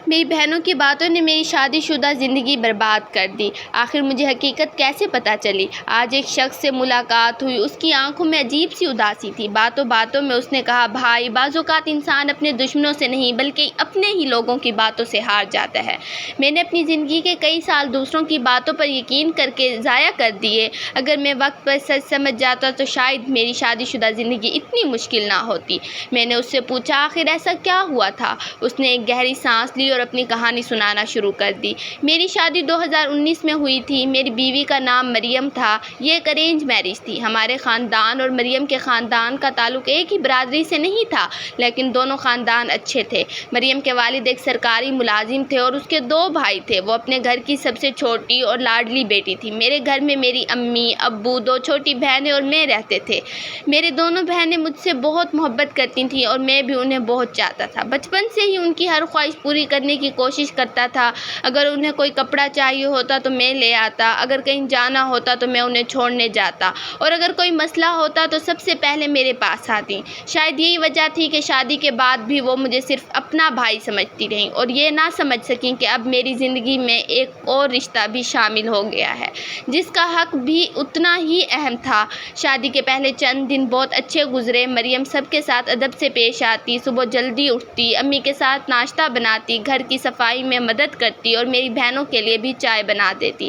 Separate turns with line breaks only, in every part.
میری بہنوں کی باتوں نے میری شادی شدہ زندگی برباد کر دی۔ آخر مجھے حقیقت کیسے پتہ چلی؟ آج ایک شخص سے ملاقات ہوئی، اس کی آنکھوں میں عجیب سی اداسی تھی۔ باتوں باتوں میں اس نے کہا، بھائی، بعض اوقات انسان اپنے دشمنوں سے نہیں بلکہ اپنے ہی لوگوں کی باتوں سے ہار جاتا ہے۔ میں نے اپنی زندگی کے کئی سال دوسروں کی باتوں پر یقین کر کے ضائع کر دیے۔ اگر میں وقت پر سچ سمجھ جاتا تو شاید میری شادی شدہ زندگی اتنی مشکل نہ ہوتی۔ میں نے اس سے پوچھا، آخر ایسا کیا ہوا تھا؟ اس نے ایک گہری سانس لی اور اپنی کہانی سنانا شروع کر دی۔ میری شادی 2019 میں ہوئی تھی۔ میری بیوی کا نام مریم تھا۔ یہ ایک ارینج میرج تھی۔ ہمارے خاندان اور مریم کے خاندان کا تعلق ایک ہی برادری سے نہیں تھا، لیکن دونوں خاندان اچھے تھے۔ مریم کے والد ایک سرکاری ملازم تھے اور اس کے 2 بھائی تھے۔ وہ اپنے گھر کی سب سے چھوٹی اور لاڈلی بیٹی تھی۔ میرے گھر میں میری امی، ابو، 2 چھوٹی بہنیں اور میں رہتے تھے۔ میرے دونوں بہنیں مجھ سے بہت محبت کرتی تھیں اور میں بھی انہیں بہت چاہتا تھا۔ بچپن سے ہی ان کی ہر خواہش پوری کرنے کی کوشش کرتا تھا۔ اگر انہیں کوئی کپڑا چاہیے ہوتا تو میں لے آتا، اگر کہیں جانا ہوتا تو میں انہیں چھوڑنے جاتا، اور اگر کوئی مسئلہ ہوتا تو سب سے پہلے میرے پاس آتی۔ شاید یہی وجہ تھی کہ شادی کے بعد بھی وہ مجھے صرف اپنا بھائی سمجھتی رہیں اور یہ نہ سمجھ سکیں کہ اب میری زندگی میں ایک اور رشتہ بھی شامل ہو گیا ہے، جس کا حق بھی اتنا ہی اہم تھا۔ شادی کے پہلے چند دن بہت اچھے گزرے۔ مریم سب کے ساتھ ادب سے پیش آتی، صبح جلدی اٹھتی، امی کے ساتھ ناشتہ بناتی، گھر کی صفائی میں مدد کرتی اور میری بہنوں کے لیے بھی چائے بنا دیتی۔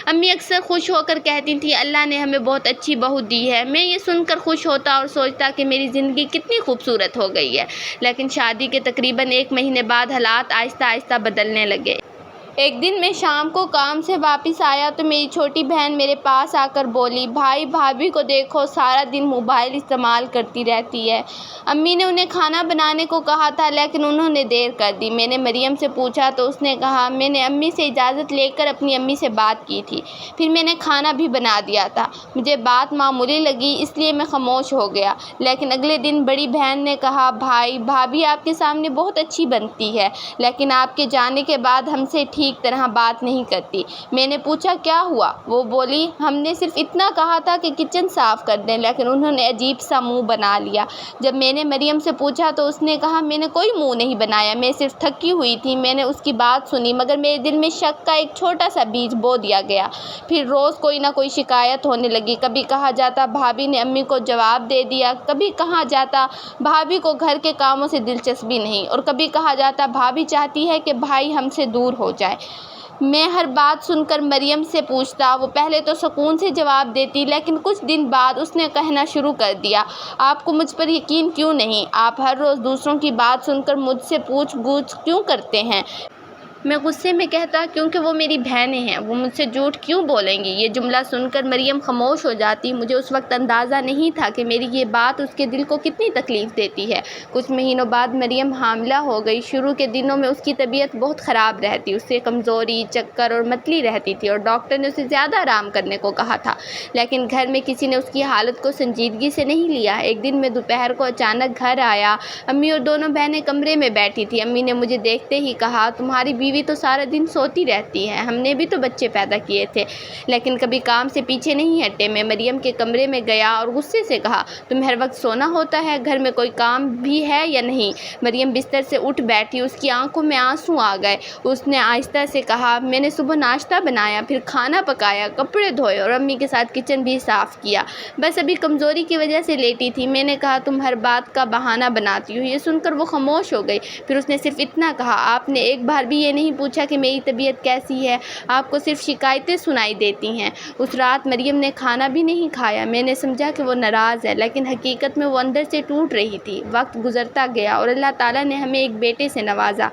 امی اکثر خوش ہو کر کہتی تھیں، اللہ نے ہمیں بہت اچھی بہو دی ہے۔ میں یہ سن کر خوش ہوتا اور سوچتا کہ میری زندگی کتنی خوبصورت ہو گئی ہے۔ لیکن شادی کے تقریباً 1 مہینے بعد حالات آہستہ آہستہ بدلنے لگے۔ ایک دن میں شام کو کام سے واپس آیا تو میری چھوٹی بہن میرے پاس آ کر بولی، بھائی، بھابھی کو دیکھو، سارا دن موبائل استعمال کرتی رہتی ہے۔ امی نے انہیں کھانا بنانے کو کہا تھا لیکن انہوں نے دیر کر دی۔ میں نے مریم سے پوچھا تو اس نے کہا، میں نے امی سے اجازت لے کر اپنی امی سے بات کی تھی، پھر میں نے کھانا بھی بنا دیا تھا۔ مجھے بات معمولی لگی اس لیے میں خاموش ہو گیا۔ لیکن اگلے دن بڑی بہن نے کہا، بھائی، بھابھی آپ کے سامنے بہت اچھی بنتی ہے لیکن آپ کے جانے کے بعد ہم سے ٹھیک طرح بات نہیں کرتی۔ میں نے پوچھا، کیا ہوا؟ وہ بولی، ہم نے صرف اتنا کہا تھا کہ کچن صاف کر دیں لیکن انہوں نے عجیب سا منہ بنا لیا۔ جب میں نے مریم سے پوچھا تو اس نے کہا، میں نے کوئی منہ نہیں بنایا، میں صرف تھکی ہوئی تھی۔ میں نے اس کی بات سنی مگر میرے دل میں شک کا ایک چھوٹا سا بیج بو دیا گیا۔ پھر روز کوئی نہ کوئی شکایت ہونے لگی۔ کبھی کہا جاتا بھابھی نے امی کو جواب دے دیا، کبھی کہا جاتا بھابھی کو گھر کے کاموں سے دلچسپی نہیں، اور کبھی کہا جاتا بھابھی چاہتی ہے کہ بھائی ہم سے دور ہو جائے۔ میں ہر بات سن کر مریم سے پوچھتا۔ وہ پہلے تو سکون سے جواب دیتی لیکن کچھ دن بعد اس نے کہنا شروع کر دیا، آپ کو مجھ پر یقین کیوں نہیں؟ آپ ہر روز دوسروں کی بات سن کر مجھ سے پوچھ گچھ کیوں کرتے ہیں؟ میں غصے میں کہتا، کیونکہ وہ میری بہنیں ہیں، وہ مجھ سے جھوٹ کیوں بولیں گی؟ یہ جملہ سن کر مریم خاموش ہو جاتی۔ مجھے اس وقت اندازہ نہیں تھا کہ میری یہ بات اس کے دل کو کتنی تکلیف دیتی ہے۔ کچھ مہینوں بعد مریم حاملہ ہو گئی۔ شروع کے دنوں میں اس کی طبیعت بہت خراب رہتی، اس سے کمزوری، چکر اور متلی رہتی تھی اور ڈاکٹر نے اسے زیادہ آرام کرنے کو کہا تھا، لیکن گھر میں کسی نے اس کی حالت کو سنجیدگی سے نہیں لیا۔ ایک دن میں دوپہر کو اچانک گھر آیا۔ امی اور دونوں بہنیں کمرے میں بیٹھی تھیں۔ امی نے مجھے دیکھتے ہی کہا، تمہاری بیوی تو سارا دن سوتی رہتی ہے، ہم نے بھی تو بچے پیدا کیے تھے لیکن کبھی کام سے پیچھے نہیں ہٹے۔ میں مریم کے کمرے میں گیا اور غصے سے کہا، تمہیں ہر وقت سونا ہوتا ہے، گھر میں کوئی کام بھی ہے یا نہیں؟ مریم بستر سے اٹھ بیٹھی، اس کی آنکھوں میں آنسو آ گئے۔ اس نے آہستہ سے کہا، میں نے صبح ناشتہ بنایا، پھر کھانا پکایا، کپڑے دھوئے اور امی کے ساتھ کچن بھی صاف کیا، بس ابھی کمزوری کی وجہ سے لیٹی تھی۔ میں نے کہا، تم ہر بات کا بہانہ بناتی ہو۔ یہ سن کر وہ خاموش ہو گئی۔ پھر اس نے صرف اتنا کہا، آپ نے ایک بار بھی یہ نہیں پوچھا کہ میری طبیعت کیسی ہے، آپ کو صرف شکایتیں سنائی دیتی ہیں۔ اس رات مریم نے کھانا بھی نہیں کھایا۔ میں نے سمجھا کہ وہ ناراض ہے لیکن حقیقت میں وہ اندر سے ٹوٹ رہی تھی۔ وقت گزرتا گیا اور اللہ تعالیٰ نے ہمیں ایک بیٹے سے نوازا۔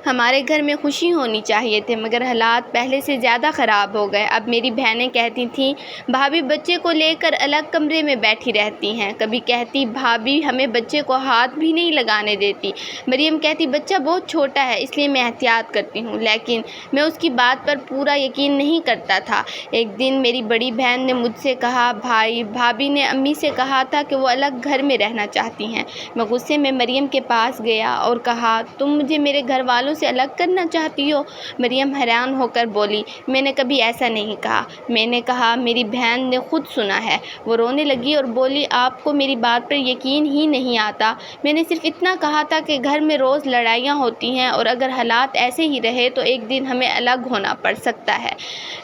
ہمارے گھر میں خوشی ہونی چاہیے تھے مگر حالات پہلے سے زیادہ خراب ہو گئے۔ اب میری بہنیں کہتی تھیں، بھابھی بچے کو لے کر الگ کمرے میں بیٹھی رہتی ہیں۔ کبھی کہتی، بھابھی ہمیں بچے کو ہاتھ بھی نہیں لگانے دیتی۔ مریم کہتی، بچہ بہت چھوٹا ہے اس لیے میں احتیاط کرتی ہوں، لیکن میں اس کی بات پر پورا یقین نہیں کرتا تھا۔ ایک دن میری بڑی بہن نے مجھ سے کہا، بھائی، بھابھی نے امی سے کہا تھا کہ وہ الگ گھر میں رہنا چاہتی ہیں۔ میں غصے میں مریم کے پاس گیا اور کہا، تم مجھے میرے گھر والوں والوں سے الگ کرنا چاہتی ہو؟ مریم حیران ہو کر بولی، میں نے کبھی ایسا نہیں کہا۔ میں نے کہا میری بہن نے خود سنا ہے۔ وہ رونے لگی اور بولی، آپ کو میری بات پر یقین ہی نہیں آتا۔ میں نے صرف اتنا کہا تھا کہ گھر میں روز لڑائیاں ہوتی ہیں اور اگر حالات ایسے ہی رہے تو ایک دن ہمیں الگ ہونا پڑ سکتا ہے۔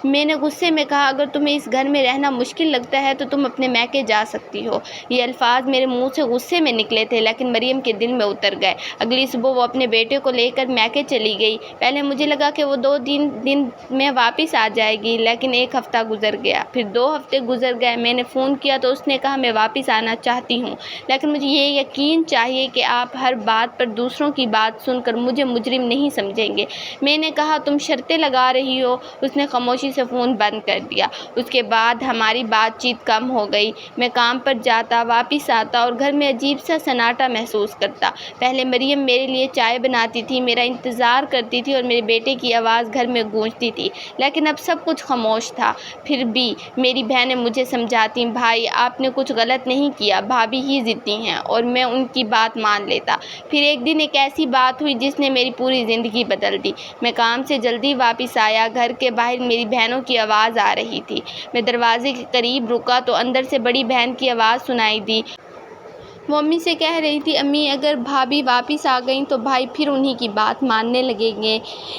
میں نے غصے میں کہا، اگر تمہیں اس گھر میں رہنا مشکل لگتا ہے تو تم اپنے میکے جا سکتی ہو۔ یہ الفاظ میرے منہ سے غصے میں نکلے تھے لیکن مریم کے دل میں اتر گئے۔ اگلی صبح وہ اپنے بیٹے کو لے کر میکے چلی گئی۔ پہلے مجھے لگا کہ وہ 2 دن میں واپس آ جائے گی، لیکن 1 ہفتہ گزر گیا، پھر 2 ہفتے گزر گئے۔ میں نے فون کیا تو اس نے کہا میں واپس آنا چاہتی ہوں، لیکن مجھے یہ یقین چاہیے کہ آپ ہر بات پر دوسروں کی بات سن کر مجھے مجرم نہیں سمجھیں گے۔ میں نے کہا تم شرطیں لگا رہی ہو؟ اس نے خاموشی سے فون بند کر دیا۔ اس کے بعد ہماری بات چیت کم ہو گئی۔ میں کام پر جاتا، واپس آتا اور گھر میں عجیب سا سناٹا محسوس کرتا۔ پہلے مریم میرے لیے چائے بناتی تھی، میرا انتظار کرتی تھی اور میرے بیٹے کی آواز گھر میں گونجتی تھی، لیکن اب سب کچھ خاموش تھا۔ پھر بھی میری بہنیں مجھے سمجھاتیں، بھائی آپ نے کچھ غلط نہیں کیا، بھابھی ہی ضدی ہیں، اور میں ان کی بات مان لیتا۔ پھر ایک دن ایک ایسی بات ہوئی جس نے میری پوری زندگی بدل دی۔ میں کام سے جلدی واپس آیا، گھر کے باہر میری بہنوں کی آواز آ رہی تھی۔ میں دروازے کے قریب رکا تو اندر سے بڑی بہن کی آواز سنائی دی۔ وہ امی سے کہہ رہی تھی، امی اگر بھابھی واپس آ گئیں تو بھائی پھر انہی کی بات ماننے لگیں گے،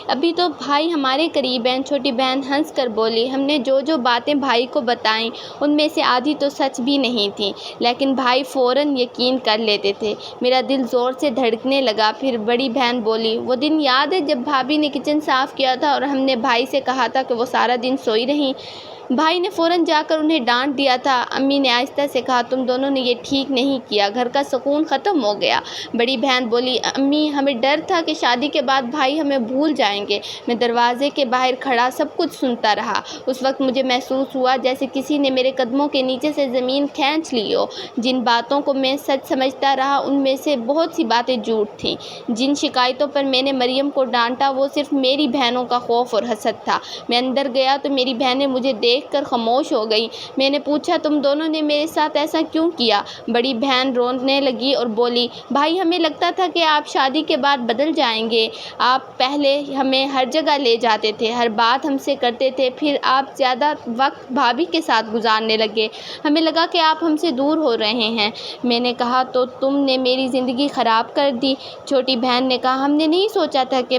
ابھی تو بھائی ہمارے قریب ہیں۔ چھوٹی بہن ہنس کر بولی، ہم نے جو باتیں بھائی کو بتائیں ان میں سے آدھی تو سچ بھی نہیں تھیں، لیکن بھائی فوراً یقین کر لیتے تھے۔ میرا دل زور سے دھڑکنے لگا۔ پھر بڑی بہن بولی، وہ دن یاد ہے جب بھابھی نے کچن صاف کیا تھا اور ہم نے بھائی سے کہا تھا کہ وہ سارا دن سوئی رہیں؟ بھائی نے فوراً جا کر انہیں ڈانٹ دیا تھا۔ امی نے آہستہ سے کہا، تم دونوں نے یہ ٹھیک نہیں کیا، گھر کا سکون ختم ہو گیا۔ بڑی بہن بولی، امی ہمیں ڈر تھا کہ شادی کے بعد بھائی ہمیں بھول جائیں گے۔ میں دروازے کے باہر کھڑا سب کچھ سنتا رہا۔ اس وقت مجھے محسوس ہوا جیسے کسی نے میرے قدموں کے نیچے سے زمین کھینچ لی ہو۔ جن باتوں کو میں سچ سمجھتا رہا ان میں سے بہت سی باتیں جھوٹ تھیں۔ جن شکایتوں پر میں نے مریم کو ڈانٹا وہ صرف میری بہنوں کا خوف اور حسد تھا۔ میں اندر گیا تو میری بہنیں مجھے دیکھ کر خاموش ہو گئیں۔ میں نے پوچھا، تم دونوں نے میرے ساتھ ایسا کیوں کیا؟ بڑی بہن رونے لگی اور بولی، بھائی ہمیں لگتا تھا کہ آپ شادی کے بعد بدل جائیں گے۔ آپ پہلے ہمیں ہر جگہ لے جاتے تھے، ہر بات ہم سے کرتے تھے، پھر آپ زیادہ وقت بھابھی کے ساتھ گزارنے لگے، ہمیں لگا کہ آپ ہم سے دور ہو رہے ہیں۔ میں نے کہا، تو تم نے میری زندگی خراب کر دی۔ چھوٹی بہن نے کہا، ہم نے نہیں سوچا تھا کہ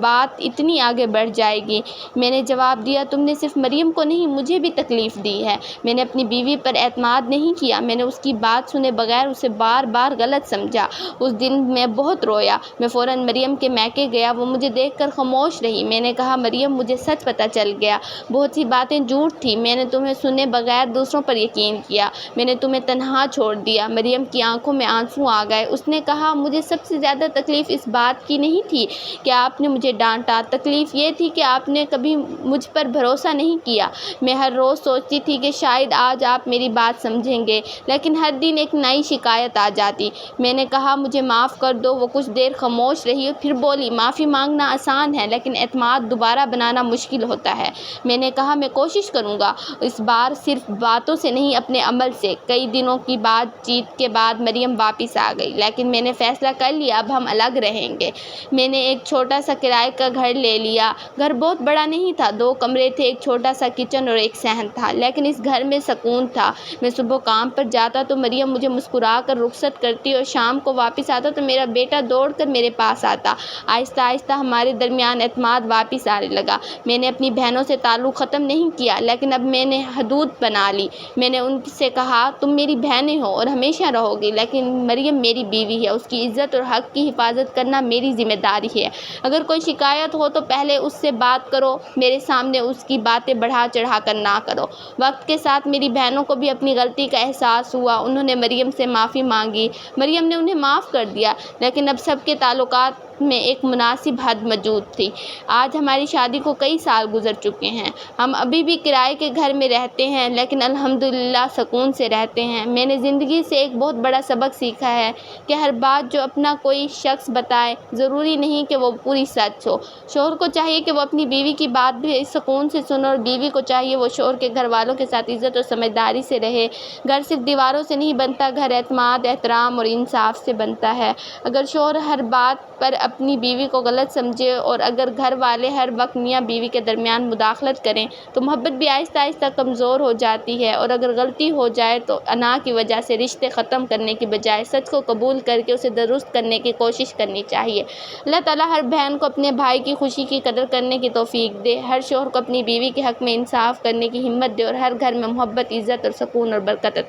بات اتنی آگے بڑھ جائے گی۔ میں نے جواب دیا، تم نے صرف مریم کو نہیں مجھے بھی تکلیف دی ہے۔ میں نے اپنی بیوی پر اعتماد نہیں کیا، میں نے اس کی بات سنے بغیر اسے بار بار غلط سمجھا۔ اس دن میں بہت رویا۔ میں فوراً مریم کے میکے گیا، وہ مجھے دیکھ کر خاموش رہی۔ میں نے کہا، مریم مجھے سچ پتہ چل گیا، بہت سی باتیں جھوٹ تھیں، میں نے تمہیں سنے بغیر دوسروں پر یقین کیا، میں نے تمہیں تنہا چھوڑ دیا۔ مریم کی آنکھوں میں آنسو آ گئے۔ اس نے کہا، مجھے سب سے زیادہ تکلیف اس بات کی نہیں تھی کہ آپ نے مجھے ڈانٹا، تکلیف یہ تھی کہ آپ نے کبھی مجھ پر بھروسہ نہیں کیا۔ میں ہر روز سوچتی تھی کہ شاید آج آپ میری بات سمجھیں گے، لیکن ہر دن ایک نئی شکایت آ جاتی۔ میں نے کہا، مجھے معاف کر دو۔ وہ کچھ دیر خاموش رہی اور پھر بولی، معافی مانگنا آسان ہے لیکن اعتماد دوبارہ بنانا مشکل ہوتا ہے۔ میں نے کہا، میں کوشش کروں گا، اس بار صرف باتوں سے نہیں اپنے عمل سے۔ کئی دنوں کی بات چیت کے بعد مریم واپس آ گئی، لیکن میں نے فیصلہ کر لیا اب ہم الگ رہیں گے۔ میں نے ایک چھوٹا سا کرائے کا گھر لے لیا۔ گھر بہت بڑا نہیں تھا، 2 کمرے تھے، ایک چھوٹا سا کچن اور ایک صحن تھا، لیکن اس گھر میں سکون تھا۔ میں صبح کام پر جاتا تو مریم مجھے مسکرا کر رخصت کرتی اور شام کو واپس آتا تو میرا بیٹا دوڑ کر میرے پاس آتا۔ آہستہ آہستہ ہمارے درمیان اعتماد واپس آنے لگا۔ میں نے اپنی بہنوں سے تعلق ختم نہیں کیا، لیکن اب میں نے حدود بنا لی۔ میں نے ان سے کہا، تم میری بہنیں ہو اور ہمیشہ رہو گی، لیکن مریم میری بیوی ہے، اس کی عزت اور حق کی حفاظت کرنا میری ذمہ داری ہے۔ اگر کوئی شکایت ہو تو پہلے اس سے بات کرو، میرے سامنے اس کی باتیں بڑھا چڑھا کر نہ کرو۔ وقت کے ساتھ میری بہنوں کو بھی اپنی غلطی کا احساس ہوا، انہوں نے مریم سے معافی مانگی، مریم نے انہیں معاف کر دیا، لیکن اب سب کے تعلقات میں ایک مناسب حد موجود تھی۔ آج ہماری شادی کو کئی سال گزر چکے ہیں، ہم ابھی بھی کرائے کے گھر میں رہتے ہیں، لیکن الحمدللہ سکون سے رہتے ہیں۔ میں نے زندگی سے ایک بہت بڑا سبق سیکھا ہے کہ ہر بات جو اپنا کوئی شخص بتائے ضروری نہیں کہ وہ پوری سچ ہو۔ شوہر کو چاہیے کہ وہ اپنی بیوی کی بات بھی سکون سے سنے اور بیوی کو چاہیے وہ شوہر کے گھر والوں کے ساتھ عزت اور سمجھداری سے رہے۔ گھر صرف دیواروں سے نہیں بنتا، گھر اعتماد، احترام اور انصاف سے بنتا ہے۔ اگر شوہر ہر بات پر اپنی بیوی کو غلط سمجھے اور اگر گھر والے ہر وقت میاں بیوی کے درمیان مداخلت کریں تو محبت بھی آہستہ آہستہ کمزور ہو جاتی ہے، اور اگر غلطی ہو جائے تو انا کی وجہ سے رشتے ختم کرنے کی بجائے سچ کو قبول کر کے اسے درست کرنے کی کوشش کرنی چاہیے۔ اللہ تعالیٰ ہر بہن کو اپنے بھائی کی خوشی کی قدر کرنے کی توفیق دے، ہر شوہر کو اپنی بیوی کے حق میں انصاف کرنے کی ہمت دے اور ہر گھر میں محبت، عزت اور سکون اور برکت عطا